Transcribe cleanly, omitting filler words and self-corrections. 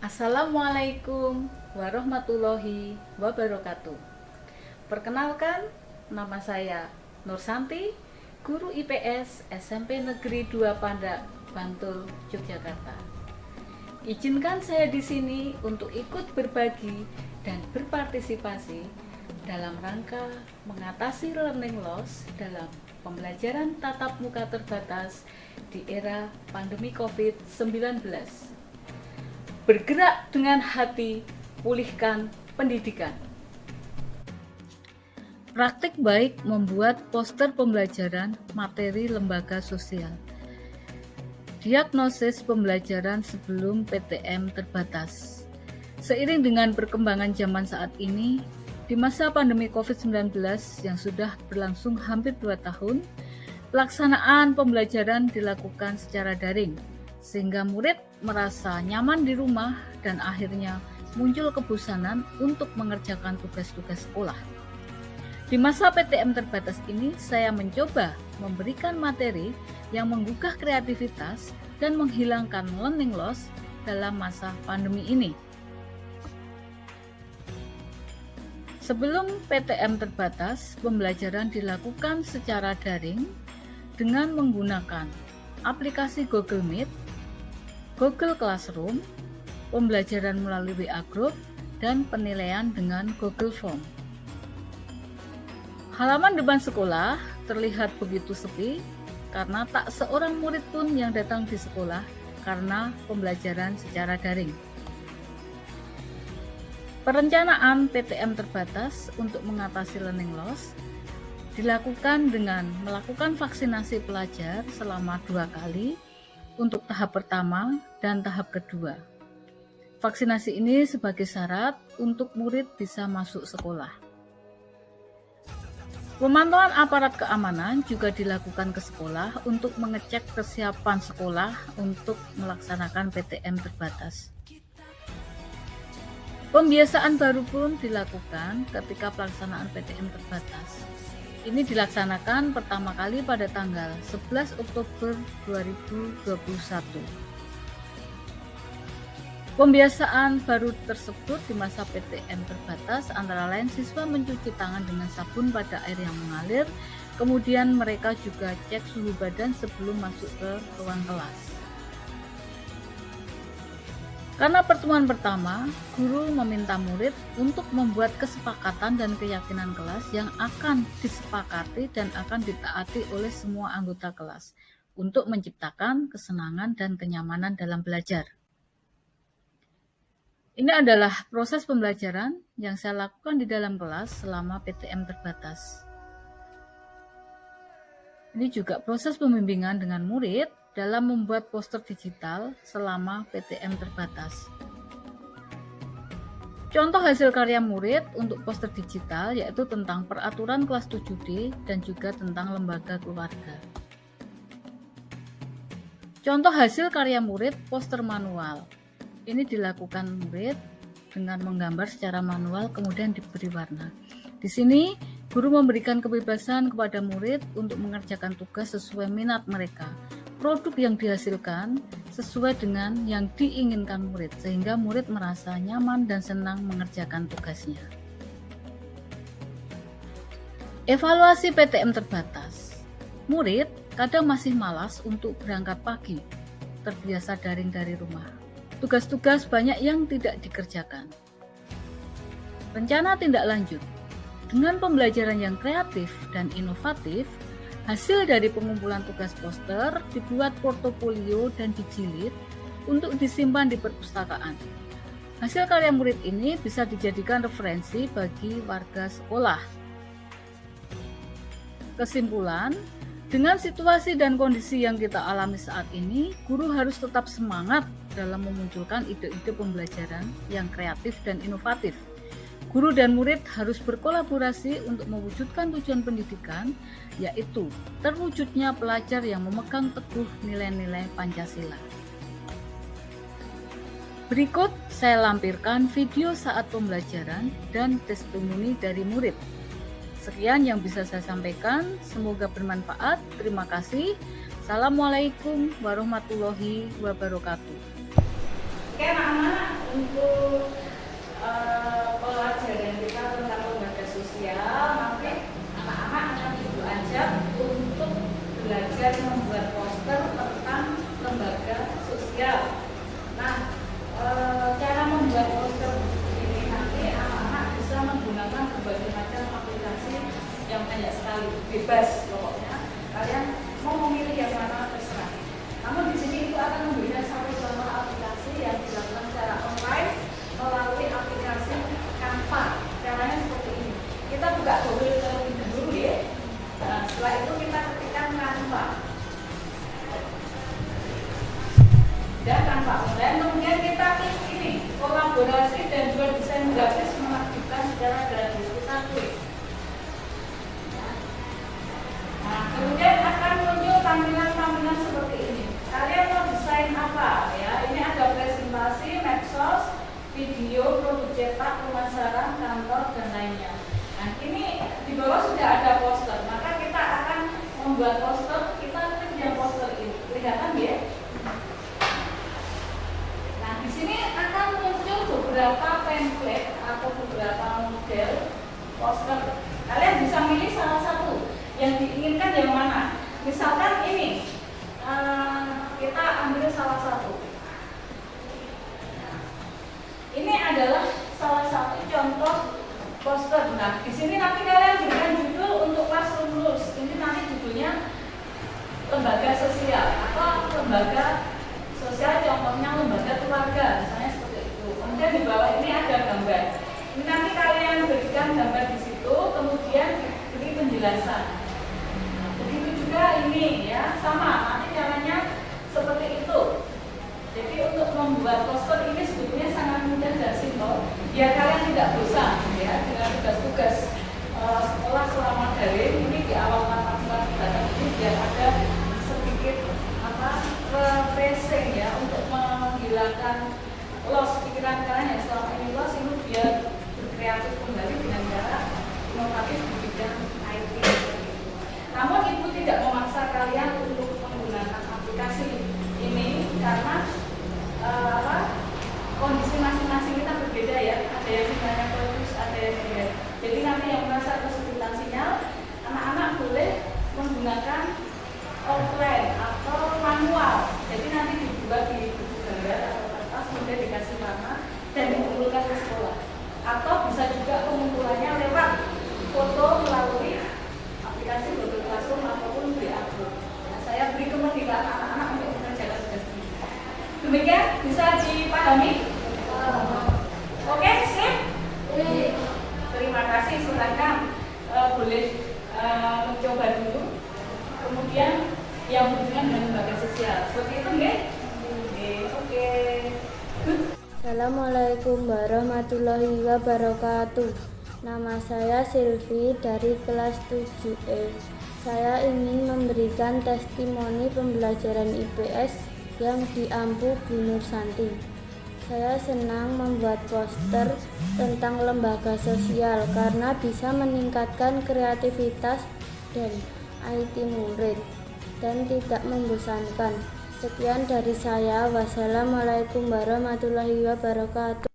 Assalamualaikum warahmatullahi wabarakatuh. Perkenalkan, nama saya Nur Santi, guru IPS SMP Negeri 2 Pandak, Bantul, Yogyakarta. Izinkan saya di sini untuk ikut berbagi dan berpartisipasi dalam rangka mengatasi learning loss dalam pembelajaran tatap muka terbatas di era pandemi COVID-19. Bergerak dengan hati, pulihkan pendidikan. Praktik baik membuat poster pembelajaran materi lembaga sosial. Diagnosis pembelajaran sebelum PTM terbatas. Seiring dengan perkembangan zaman saat ini, di masa pandemi COVID-19 yang sudah berlangsung hampir 2 tahun, pelaksanaan pembelajaran dilakukan secara daring, sehingga murid merasa nyaman di rumah dan akhirnya muncul kebosanan untuk mengerjakan tugas-tugas sekolah. Di masa PTM terbatas ini, saya mencoba memberikan materi yang menggugah kreativitas dan menghilangkan learning loss dalam masa pandemi ini. Sebelum PTM terbatas, pembelajaran dilakukan secara daring dengan menggunakan aplikasi Google Meet, Google Classroom, pembelajaran melalui WA Group, dan penilaian dengan Google Form. Halaman depan sekolah terlihat begitu sepi karena tak seorang murid pun yang datang di sekolah karena pembelajaran secara daring. Perencanaan PTM terbatas untuk mengatasi learning loss dilakukan dengan melakukan vaksinasi pelajar selama 2 kali untuk tahap pertama dan tahap kedua. Vaksinasi ini sebagai syarat untuk murid bisa masuk sekolah. Pemantauan aparat keamanan juga dilakukan ke sekolah untuk mengecek kesiapan sekolah untuk melaksanakan PTM terbatas. Pembiasaan baru pun dilakukan ketika pelaksanaan PTM terbatas. Ini dilaksanakan pertama kali pada tanggal 11 Oktober 2021. Pembiasaan baru tersebut di masa PTM terbatas antara lain siswa mencuci tangan dengan sabun pada air yang mengalir, kemudian mereka juga cek suhu badan sebelum masuk ke ruang kelas. Karena pertemuan pertama, guru meminta murid untuk membuat kesepakatan dan keyakinan kelas yang akan disepakati dan akan ditaati oleh semua anggota kelas untuk menciptakan kesenangan dan kenyamanan dalam belajar. Ini adalah proses pembelajaran yang saya lakukan di dalam kelas selama PTM terbatas. Ini juga proses pembimbingan dengan murid dalam membuat poster digital selama PTM terbatas. Contoh hasil karya murid untuk poster digital yaitu tentang peraturan kelas 7D dan juga tentang lembaga keluarga. Contoh hasil karya murid poster manual. Ini dilakukan murid dengan menggambar secara manual kemudian diberi warna. Di sini guru memberikan kebebasan kepada murid untuk mengerjakan tugas sesuai minat mereka. Produk yang dihasilkan sesuai dengan yang diinginkan murid, sehingga murid merasa nyaman dan senang mengerjakan tugasnya. Evaluasi PTM terbatas. Murid kadang masih malas untuk berangkat pagi, terbiasa daring dari rumah. Tugas-tugas banyak yang tidak dikerjakan. Rencana tindak lanjut. Dengan pembelajaran yang kreatif dan inovatif, hasil dari pengumpulan tugas poster dibuat portofolio dan dijilid untuk disimpan di perpustakaan. Hasil karya murid ini bisa dijadikan referensi bagi warga sekolah. Kesimpulan, dengan situasi dan kondisi yang kita alami saat ini, guru harus tetap semangat dalam memunculkan ide-ide pembelajaran yang kreatif dan inovatif. Guru dan murid harus berkolaborasi untuk mewujudkan tujuan pendidikan, yaitu terwujudnya pelajar yang memegang teguh nilai-nilai Pancasila. Berikut saya lampirkan video saat pembelajaran dan testimoni dari murid. Sekian yang bisa saya sampaikan, semoga bermanfaat. Terima kasih. Assalamualaikum warahmatullahi wabarakatuh. Oke anak-anak, untuk pelajaran kita tentang lembaga sosial, nanti anak-anak akan ibu ajak untuk belajar membuat poster tentang lembaga sosial. Nah, cara membuat poster ini nanti anak-anak bisa menggunakan berbagai macam aplikasi yang banyak sekali, bebas pokoknya. Kalian mau memilih yang mana terserah. Namun di sini itu akan memberikan satu contoh aplikasi yang dilakukan secara online melalui aplikasi Canva. Caranya seperti ini. Kita buka Google terlebih dahulu ya. Nah, setelah itu kita ketikkan Canva. Dan Canva online, kemudian kita klik ini, kolaborasi dan juga desain grafis mengaktifkan secara gratis. Kita klik. Nah, kemudian akan muncul tampilan-tampilan seperti ini. Kalian mau desain apa ya? Ini ada presentasi, medsos, video, produk cetak, pemasaran, kantor, dan lainnya. Nah, ini di bawah sudah ada poster. Maka kita akan membuat poster. Kita klik yang poster ini. Kelihatan ya? Nah, di sini akan muncul beberapa template atau beberapa model poster. Kalian bisa milih salah satu yang diinginkan yang mana. Misalkan ini, kita ambil salah satu. Ini adalah salah satu contoh poster. Nah, di sini nanti kalian berikan judul untuk Classroom Rules. Ini nanti judulnya lembaga sosial atau lembaga sosial, contohnya lembaga keluarga, misalnya seperti itu. Kemudian di bawah ini ada gambar. Ini nanti kalian berikan gambar di situ, kemudian beri penjelasan. Begitu juga ini ya, sama. Nanti caranya seperti itu. Jadi untuk membuat poster ini sebetulnya sangat mudah dan simpel, biar kalian tidak bosan ya dengan tugas-tugas sekolah selama daring. Ini di awal mata pelajaran ini biar ada sedikit refreshing ya, untuk menghilangkan loss pikiran kalian yang selama ini loss, ini biar berkreatif kembali dengan cara inovatif di bidang IT. Namun ibu tidak memaksa kalian untuk menggunakan aplikasi ini karena kondisi masing-masing kita berbeda ya. Ada yang sinyalnya bagus, ada yang tidak. Jadi nanti yang merasa kesulitan sinyal, anak-anak boleh menggunakan offline atau manual. Jadi nanti dibuat di buku gambar atau kertas, kemudian dikasih warna dan dikumpulkan ke sekolah. Atau bisa juga pengumpulannya lewat foto melalui aplikasi Google Classroom ataupun di-upload. Nah, saya beri kemudian anak-anak untuk mengerjakan tugas ini. Demikian bisa dipahami? Oke, sip? Terima kasih, silakan boleh mencoba dulu. Kemudian yang berhubungan dengan lembaga sosial. Seperti itu nggih? Oke. Assalamualaikum warahmatullahi wabarakatuh. Nama saya Silvi dari kelas 7E. Saya ingin memberikan testimoni pembelajaran IPS yang di Ampu Bu Nur Santi. Saya senang membuat poster tentang lembaga sosial karena bisa meningkatkan kreativitas dan IT murid dan tidak membosankan. Sekian dari saya. Wassalamualaikum warahmatullahi wabarakatuh.